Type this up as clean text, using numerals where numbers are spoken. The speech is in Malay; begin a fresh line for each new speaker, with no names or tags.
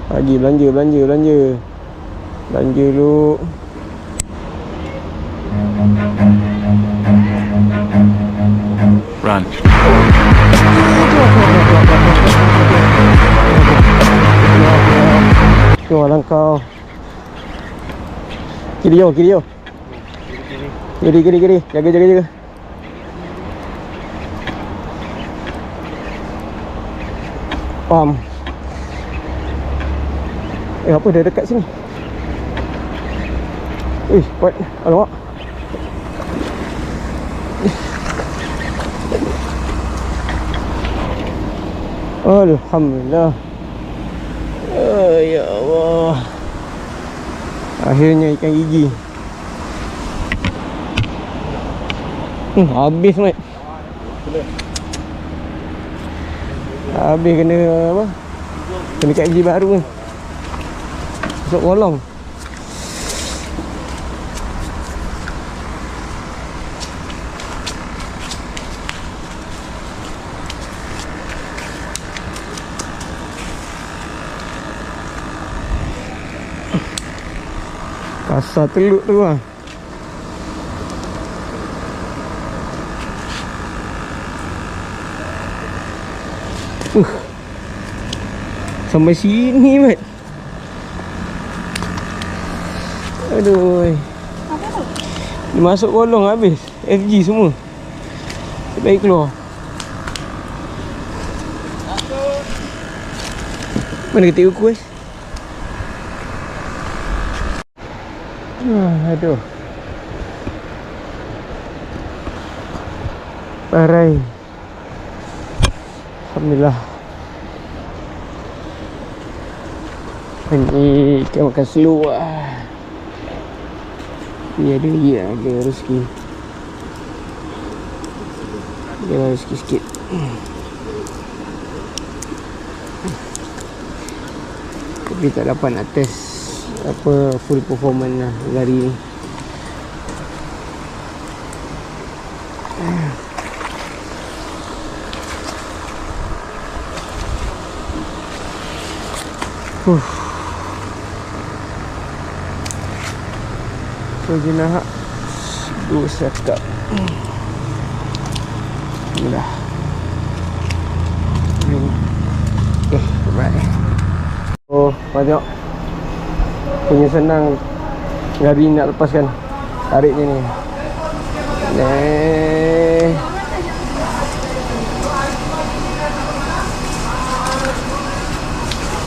Lagi belanja dulu.
Run.
Keluarlah kau. Kiri yo. Kiri. Jaga. Pam. Apa dia dekat sini? Kuat. Alamak. Alhamdulillah. Ya Allah. Akhirnya ikan gigi. Habis mate. Habis kena apa? Kena ikan gigi baru ni. Masuk kolong. Pasar teluk tu lah. Sampai sini mat. Aduh. Dia masuk kolong habis. FG semua. Baik keluar. Mana ketik kuku aduh. Parai. Alhamdulillah. Ini ikan makan slow lah. Ni ada rezeki. Dia rezeki sikit. Tapi tak dapat nak test apa full performance lah hari ni. So jenah dua cakap. Dah. Okay, bye. Oh, banyak punya senang hari nak lepaskan. Tarik je ni.